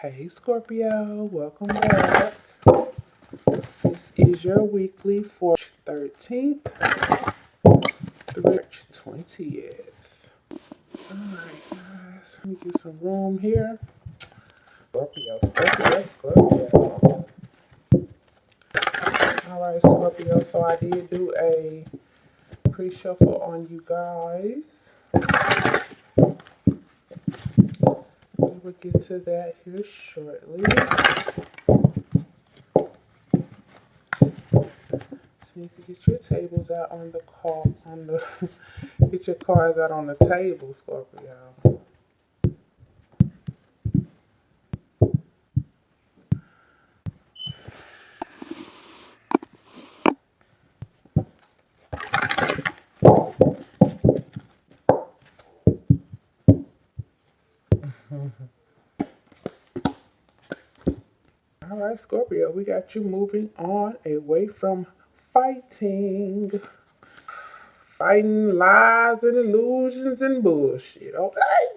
Hey Scorpio, welcome back. This is your weekly for March 13th through March 20th. Alright guys, let me get some room here. Scorpio. Alright Scorpio, so I did do a pre-shuffle on you guys. We will get to that here shortly. So you need to get your tables out on the get your cards out on the table, Scorpio. All right, Scorpio, we got you moving on away from fighting lies and illusions and bullshit, okay?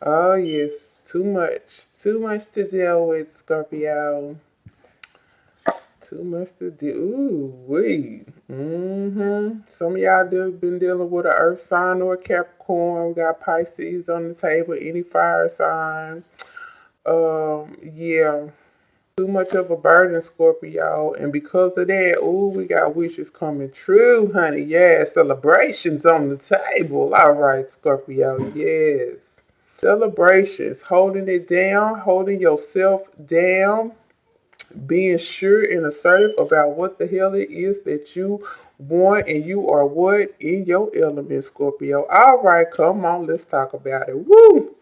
Oh, yes, too much to deal with, Scorpio. Too much to do. Ooh, wait. Some of y'all been dealing with an earth sign or a Capricorn. We got Pisces on the table, any fire sign. Yeah. Too much of a burden, Scorpio. And because of that, ooh, we got wishes coming true, honey. Yeah, celebrations on the table. All right, Scorpio. Yes. Celebrations. Holding it down, holding yourself down, being sure and assertive about what the hell it is that you want, and you are what in your element, Scorpio. All right, come on, let's talk about it. Woo!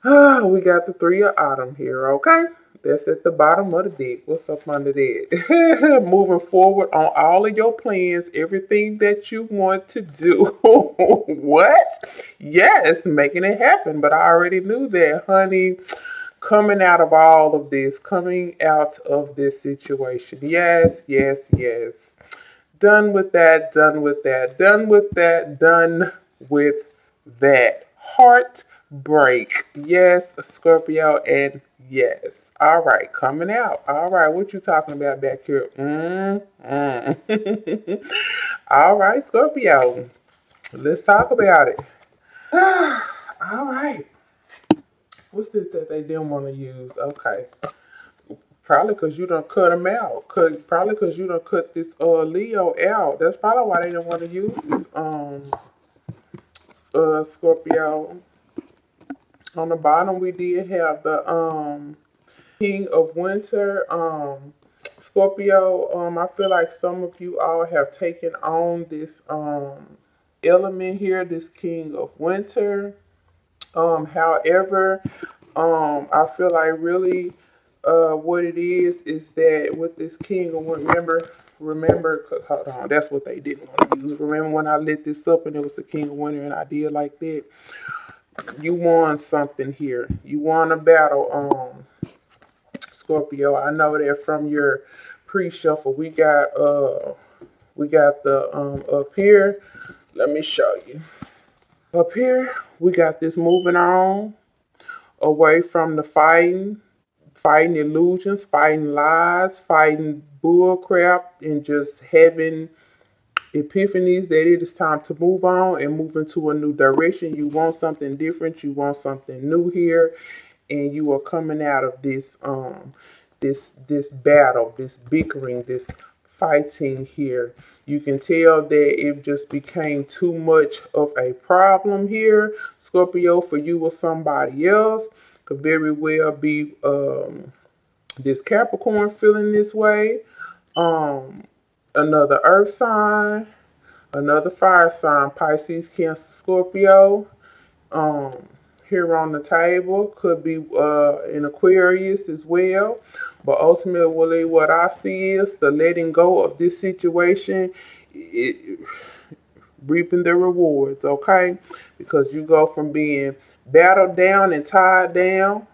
We got the three of autumn here, okay? That's at the bottom of the deck. What's up under that? Moving forward on all of your plans, everything that you want to do. What? Yes, making it happen. But I already knew that, honey. Coming out of all of this, coming out of this situation. Yes, yes, yes. Done with that, done with that, done with that, done with that. Heartbreak. Yes, Scorpio, and yes. All right, coming out. All right, what you talking about back here? All right, Scorpio. Let's talk about it. All right. What's this that they didn't want to use? Okay. Probably because you done cut them out. Probably because you done cut this Leo out. That's probably why they didn't want to use this Scorpio. On the bottom we did have the King of Winter. Scorpio, I feel like some of you all have taken on this element here, this King of Winter. However, I feel like really what it is that with this King of Winter, remember, hold on, that's what they didn't want to use. Remember when I lit this up and it was the King of Winter and I did like that? You won something here. You won a battle, Scorpio. I know that from your pre-shuffle. We got the up here. Let me show you. Up here, we got this moving on away from the fighting illusions, fighting lies, fighting bullcrap, and just having epiphanies that it is time to move on and move into a new direction. You want something different, you want something new here, and you are coming out of this battle, this bickering, this fighting here. You can tell that it just became too much of a problem here, Scorpio, for you or somebody else. Could very well be this Capricorn feeling this way. Another earth sign, another fire sign, Pisces, Cancer, Scorpio. Um, Here on the table could be an Aquarius as well. But ultimately, what I see is the letting go of this situation, reaping the rewards, okay? Because you go from being battled down and tied down,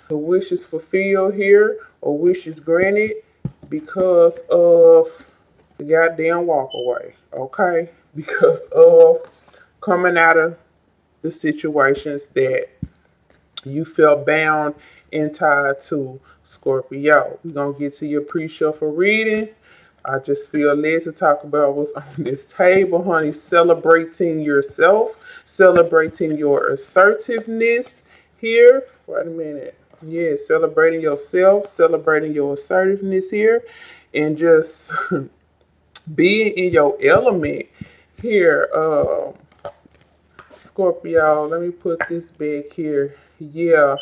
the wishes fulfilled here or wishes granted because of the goddamn walk away, okay? Because of coming out of the situations that you feel bound and tied to, Scorpio. We're going to get to your pre-shuffle reading. I just feel led to talk about what's on this table, honey. Celebrating yourself, celebrating your assertiveness here. Wait a minute. Yeah, celebrating yourself, celebrating your assertiveness here, and just being in your element here. Scorpio, let me put this back here. Yeah.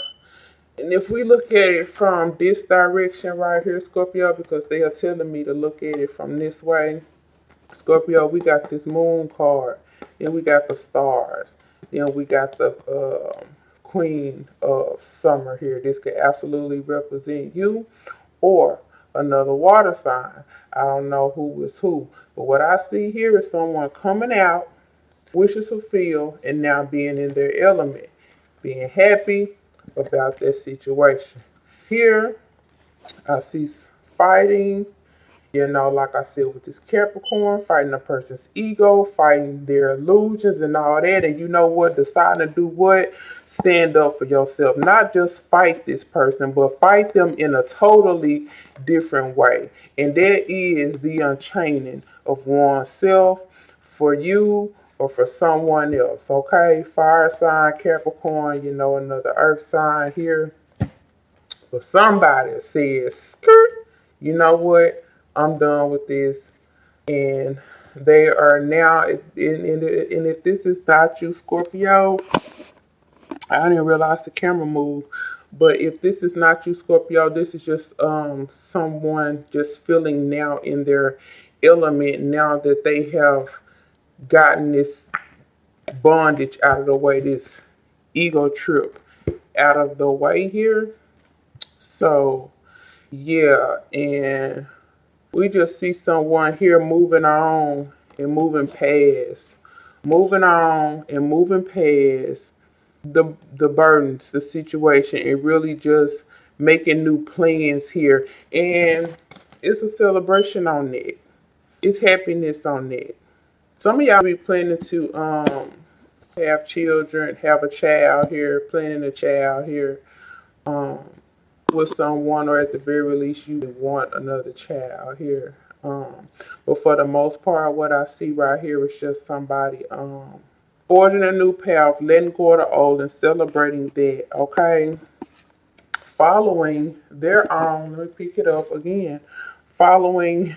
And if we look at it from this direction right here, Scorpio, because they are telling me to look at it from this way, Scorpio, we got this moon card. Then we got the stars. Then we got the queen of summer here. This could absolutely represent you or another water sign. I don't know who is who. But what I see here is someone coming out, wishes fulfilled, and now being in their element, being happy about that situation. Here, I see fighting, like I said with this Capricorn, fighting a person's ego, fighting their illusions and all that. And you know what? Deciding to do what? Stand up for yourself. Not just fight this person, but fight them in a totally different way. And that is the unchaining of oneself for you or for someone else. Okay? Fire sign, Capricorn, another earth sign here. But somebody says, skirt, you know what? I'm done with this. And they are now, and if this is not you, Scorpio, I didn't realize the camera moved. But if this is not you, Scorpio, this is just someone just feeling now in their element now that they have gotten this bondage out of the way, this ego trip out of the way here. So, yeah, and we just see someone here moving on and moving past, moving on and moving past the burdens, the situation, and really just making new plans here. And it's a celebration on that. It's happiness on that. Some of y'all be planning to have children, have a child here, planning a child here. Um, with someone, or at the very least you want another child here, but for the most part what I see right here is just somebody forging a new path, letting go of the old and celebrating that. Okay, following their own, let me pick it up again, following,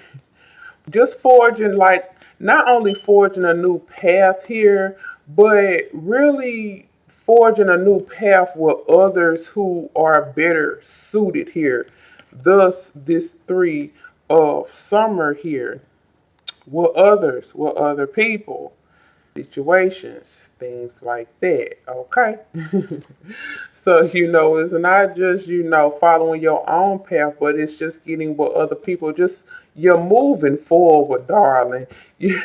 just forging, like not only forging a new path here, but really forging a new path with others who are better suited here. Thus, this three of summer here with others, with other people, situations, things like that. Okay. So, it's not just, following your own path, but it's just getting with other people. Just you're moving forward, darling. You,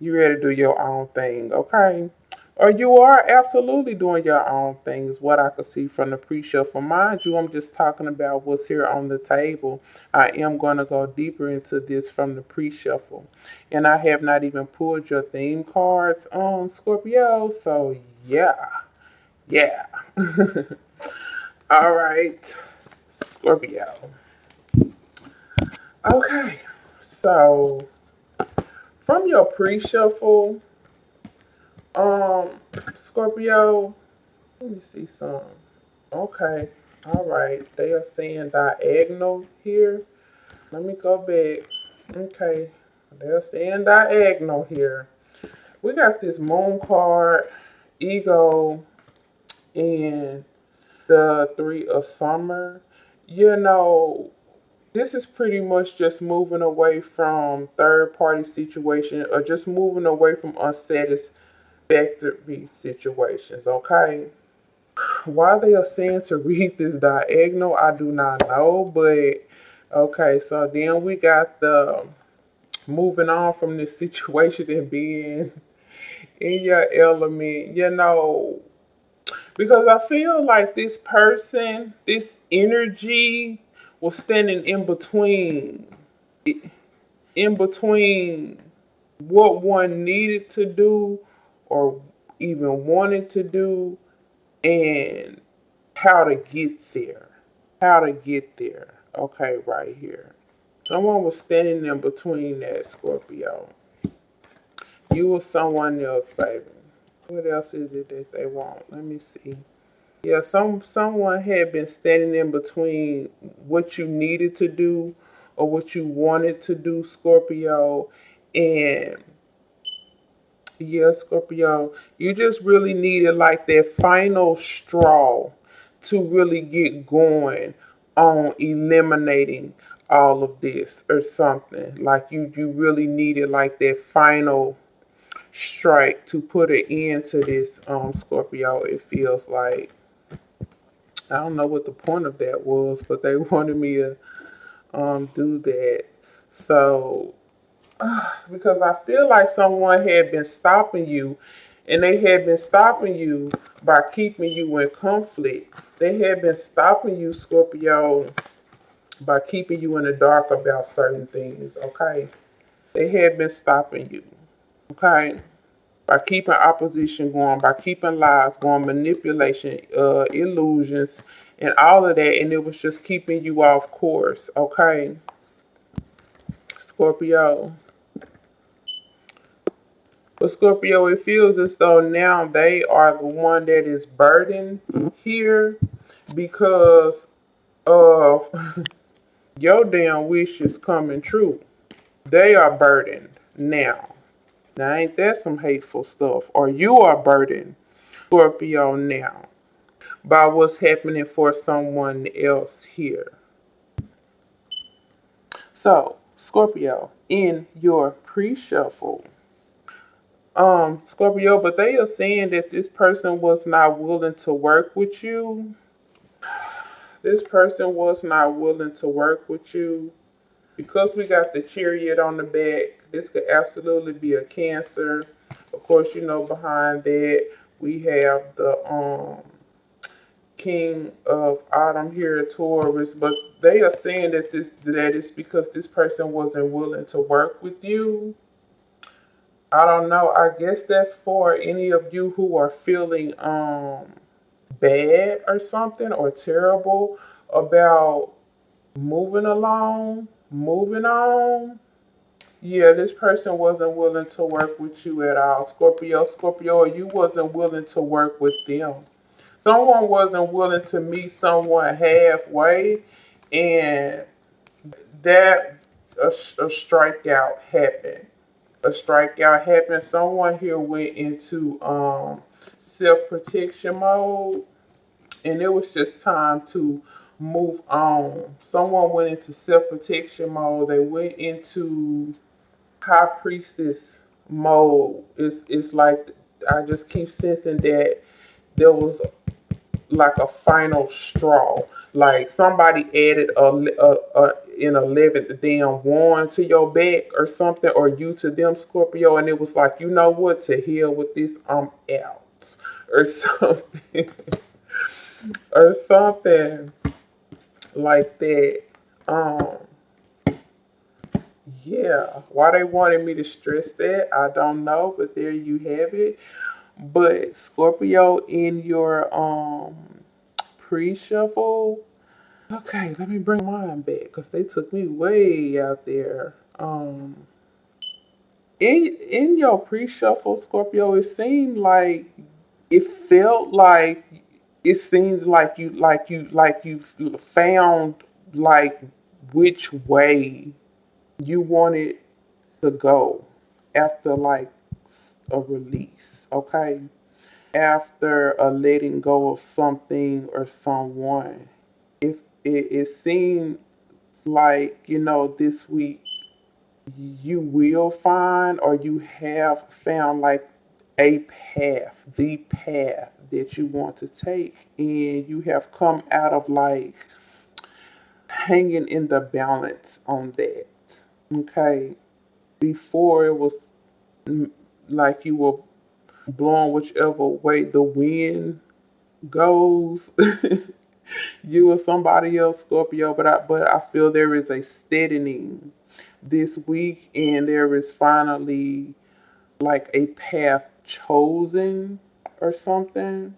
you ready to do your own thing, okay? Or you are absolutely doing your own things, what I could see from the pre-shuffle. Mind you, I'm just talking about what's here on the table. I am going to go deeper into this from the pre-shuffle. And I have not even pulled your theme cards on Scorpio. So, yeah. Yeah. All right. Scorpio. Okay. So, from your pre-shuffle, Scorpio, let me see some. Okay, all right. They are saying diagonal here. Let me go back. Okay, they're saying diagonal here. We got this moon card, ego, and the three of summer. This is pretty much just moving away from third party situation or just moving away from unsatisfactory situations, okay? Why they are saying to read this diagonal, I do not know, but okay, so then we got the moving on from this situation and being in your element, because I feel like this person, this energy was standing in between what one needed to do or even wanted to do, and how to get there. How to get there. Okay, right here. Someone was standing in between that, Scorpio. You or someone else, baby. What else is it that they want? Let me see. Yeah, someone had been standing in between what you needed to do or what you wanted to do, Scorpio. And yeah, Scorpio, you just really needed like that final straw to really get going on eliminating all of this or something. Like you really needed like that final strike to put an end to this, Scorpio. It feels like I don't know what the point of that was, but they wanted me to do that. So because I feel like someone had been stopping you, and they had been stopping you by keeping you in conflict. They had been stopping you, Scorpio, by keeping you in the dark about certain things, okay? They had been stopping you, okay? By keeping opposition going, by keeping lies going, manipulation, illusions, and all of that, and it was just keeping you off course, okay? Scorpio. But Scorpio, it feels as though now they are the one that is burdened here because of your damn wishes coming true. They are burdened now. Now, ain't that some hateful stuff? Or you are burdened, Scorpio, now by what's happening for someone else here. So, Scorpio, in your pre-shuffle, Scorpio, but they are saying that this person was not willing to work with you. This person was not willing to work with you. Because we got the chariot on the back, this could absolutely be a Cancer. Of course, you know, behind that we have the King of Autumn here, Taurus, but they are saying that it's because this person wasn't willing to work with you. I don't know. I guess that's for any of you who are feeling bad or something or terrible about moving along, moving on. Yeah, this person wasn't willing to work with you at all. Scorpio, you wasn't willing to work with them. Someone wasn't willing to meet someone halfway, and that a strikeout happened. A strikeout happened. Someone here went into self-protection mode, and it was just time to move on. Someone went into self-protection mode. They went into high priestess mode. It's like I just keep sensing that there was like a final straw. Like somebody added an 11th damn one to your back or something, or you to them, Scorpio, and it was like, you know what, to hell with this, I'm out, or something, or something like that. Um, yeah, why they wanted me to stress that, I don't know, but there you have it. But Scorpio, in your pre-shuffle. Okay, let me bring mine back because they took me way out there. In your pre-shuffle, Scorpio, it felt like it seems like you found like which way you wanted to go after like a release, okay? After a letting go of something or someone. If it seems like, you know, this week you will find or you have found like a path, the path that you want to take, and you have come out of like hanging in the balance on that. Okay. Before it was like you were blowing whichever way the wind goes. You or somebody else, Scorpio, but I feel there is a steadying this week, and there is finally like a path chosen or something.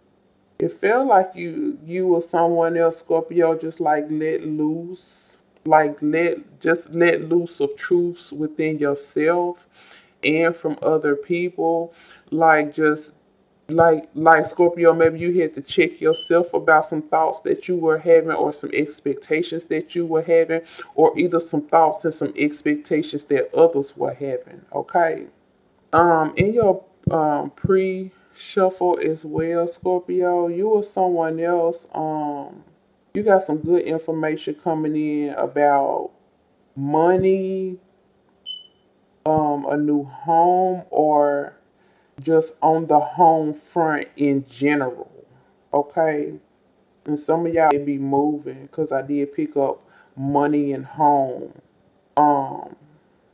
It felt like you or someone else, Scorpio, just like let loose, like let loose of truths within yourself and from other people. Like just like Scorpio, maybe you had to check yourself about some thoughts that you were having or some expectations that you were having, or either some thoughts and some expectations that others were having. Okay. In your pre-shuffle as well, Scorpio, you or someone else, you got some good information coming in about money, a new home, or just on the home front in general. Okay. And some of y'all may be moving because I did pick up money and home. Um,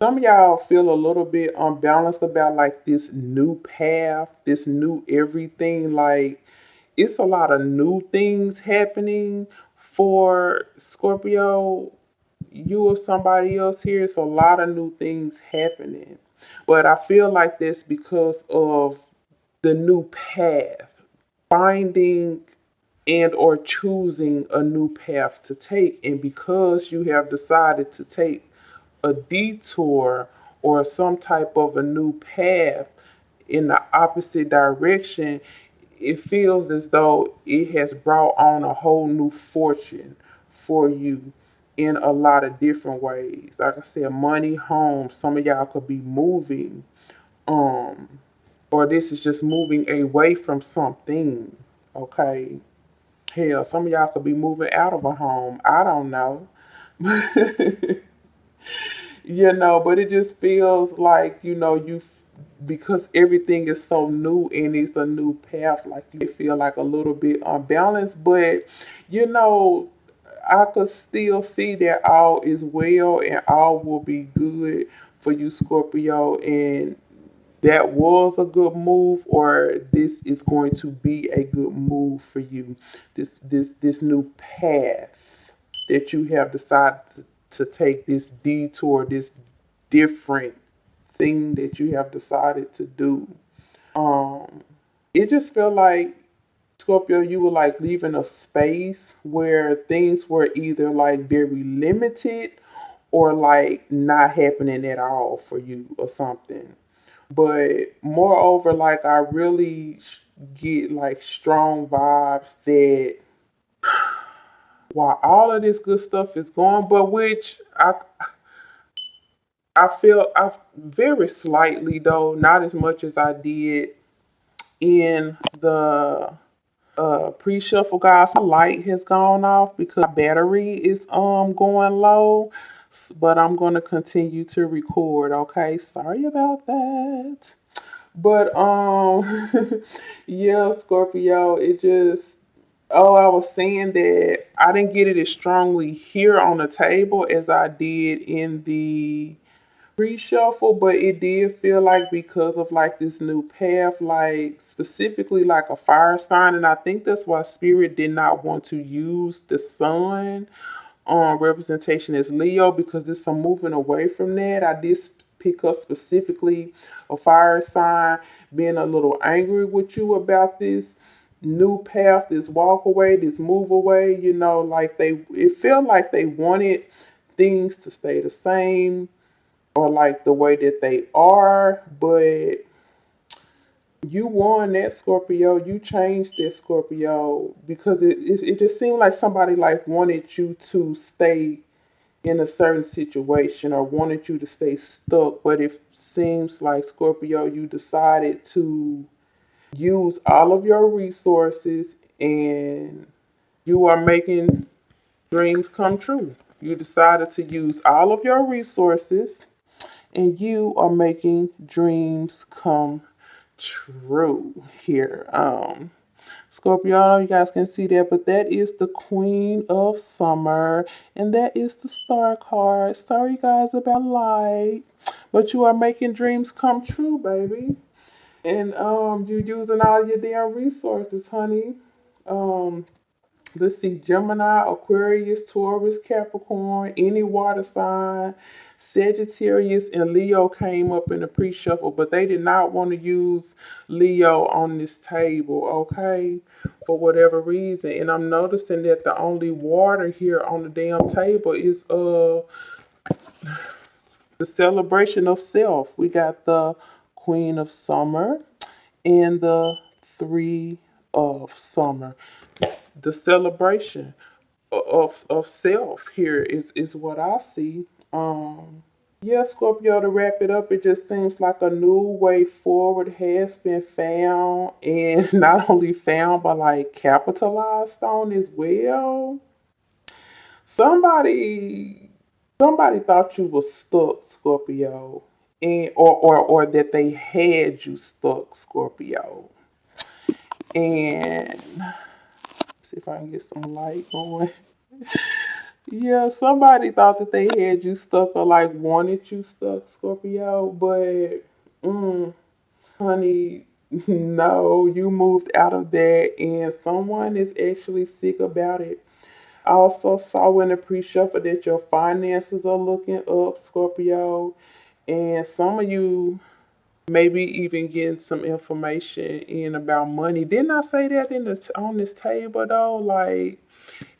some of y'all feel a little bit unbalanced about like this new path, this new everything. Like it's a lot of new things happening for Scorpio. You or somebody else here, it's a lot of new things happening. But I feel like this because of the new path, finding and or choosing a new path to take. And because you have decided to take a detour or some type of a new path in the opposite direction, it feels as though it has brought on a whole new fortune for you in a lot of different ways. Like I said, money, home, some of y'all could be moving, um, or this is just moving away from something. Okay. Hell, some of y'all could be moving out of a home. I don't know. But it just feels like, because everything is so new and it's a new path, like you feel like a little bit unbalanced, but you know, I could still see that all is well and all will be good for you, Scorpio, and that was a good move, or this is going to be a good move for you. This new path that you have decided to take, this detour, this different thing that you have decided to do. Um, it just felt like Scorpio, you were like leaving a space where things were either like very limited or like not happening at all for you or something. But moreover, like I really get like strong vibes that while all of this good stuff is going, but which I feel I very slightly though, not as much as I did in the pre-shuffle, guys. My light has gone off because my battery is going low, but I'm gonna continue to record. Okay, sorry about that. But yeah, Scorpio, it just I was saying that I didn't get it as strongly here on the table as I did in the pre-shuffle, but it did feel like because of like this new path, like specifically like a fire sign, and I think that's why Spirit did not want to use the sun representation as Leo, because there's some moving away from that. I did pick up specifically a fire sign being a little angry with you about this new path, this walk away, this move away. Like it felt like they wanted things to stay the same or like the way that they are, but you won that, Scorpio. You changed that, Scorpio, because it just seemed like somebody like wanted you to stay in a certain situation or wanted you to stay stuck. But it seems like, Scorpio, you decided to use all of your resources and you are making dreams come true. You decided to use all of your resources and you are making dreams come true here. Scorpio, I don't know you guys can see that, but that is the Queen of Summer, and that is the Star card. Sorry, guys, about light, but you are making dreams come true, baby, and you're using all your damn resources, honey. Um, Let's see, Gemini, Aquarius, Taurus, Capricorn, any water sign, Sagittarius, and Leo came up in the pre-shuffle, but they did not want to use Leo on this table, okay, for whatever reason. And I'm noticing that the only water here on the damn table is the celebration of self. We got the Queen of Summer and the Three of Summer. The celebration of self here is what I see. Yeah, Scorpio, to wrap it up, it just seems like a new way forward has been found, and not only found but like capitalized on as well. Somebody somebody thought you was stuck, Scorpio, and or that they had you stuck, Scorpio. And see if I can get some light going. Yeah, somebody thought that they had you stuck or like wanted you stuck, Scorpio, but honey, no, you moved out of that and someone is actually sick about it. I also saw in the pre-shuffle that your finances are looking up, Scorpio, and some of you maybe even getting some information in about money. Didn't I say that on this table though? Like,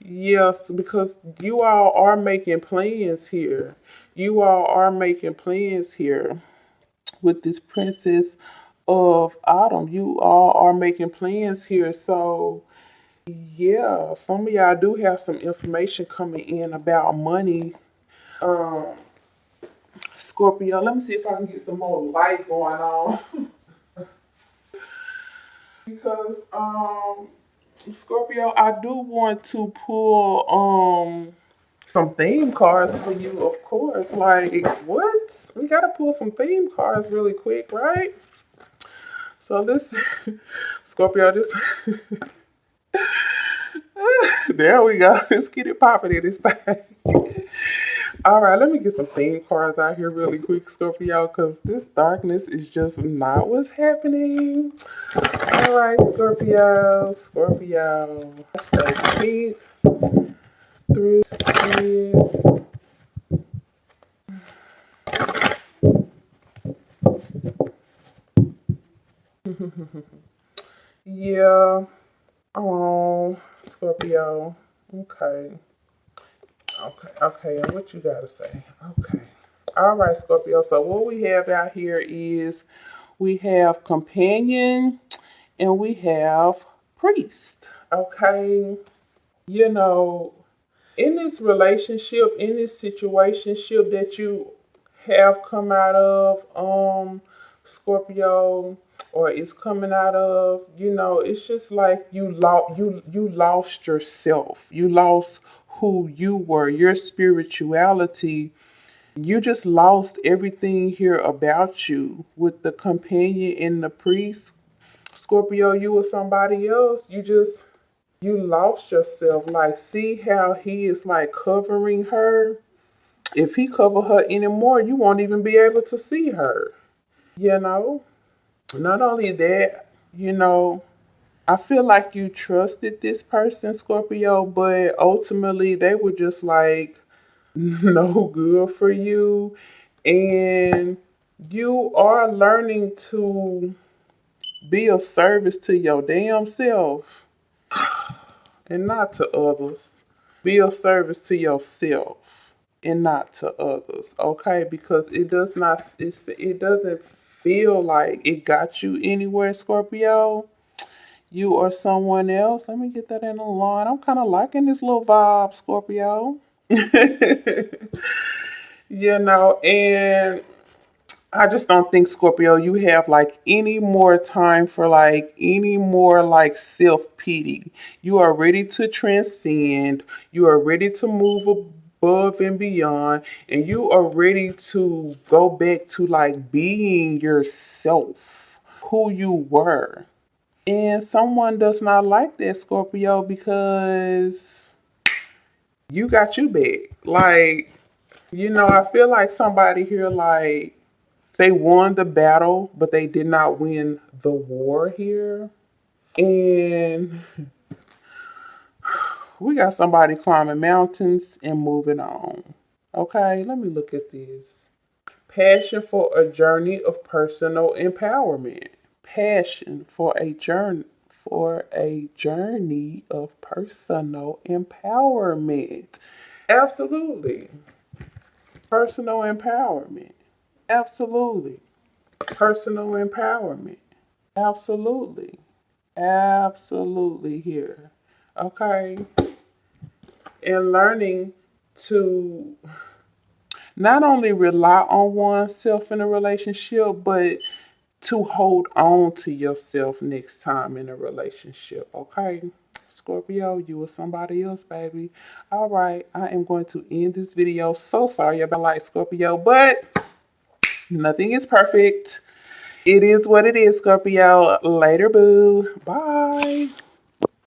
yes, because you all are making plans here. You all are making plans here with this Princess of Autumn. You all are making plans here. So, yeah, some of y'all do have some information coming in about money. Um, Scorpio, let me see if I can get some more light going on. Because Scorpio, I do want to pull some theme cards for you, of course. Like, what? We gotta pull some theme cards really quick, right? So this Scorpio, this there we go. Let's get it popping in this thing. All right, let me get some theme cards out here really quick, Scorpio, because this darkness is just not what's happening. All right, Scorpio, Scorpio. March 13th through 20th. Yeah. Oh, Scorpio. Okay. Okay. And what you gotta say? Okay. All right, Scorpio. So what we have out here is we have companion and we have priest. Okay. You know, in this relationship, in this situationship that you have come out of, Scorpio, or is coming out of, it's just like you lost yourself. You lost who you were, your spirituality. You just lost everything here about you with the companion and the priest. Scorpio, you were somebody else. You lost yourself. Like, see how he is like covering her. If he cover her anymore, you won't even be able to see her. You know. Not only that, I feel like you trusted this person, Scorpio, but ultimately they were just like no good for you, and you are learning to be of service to your damn self and not to others. Be of service to yourself and not to others, okay? Because it doesn't feel like it got you anywhere, Scorpio. You or someone else. Let me get that in the line. I'm kind of liking this little vibe, Scorpio. And I just don't think, Scorpio, you have like any more time for like any more like self pity. You are ready to transcend. You are ready to move above and beyond. And you are ready to go back to like being yourself, who you were. And someone does not like that, Scorpio, because you got you back. Like, I feel like somebody here, like, they won the battle, but they did not win the war here. And We got somebody climbing mountains and moving on. Okay, let me look at this. Passion for a journey of personal empowerment. Passion for a journey of personal empowerment. Absolutely. Personal empowerment. Absolutely. Personal empowerment. Absolutely. Absolutely here. Okay. And learning to not only rely on oneself in a relationship, but to hold on to yourself next time in a relationship. Okay. Scorpio, you or somebody else, baby. All right, I am going to end this video. So sorry about like Scorpio, but nothing is perfect. It is what it is, Scorpio. Later, boo. Bye.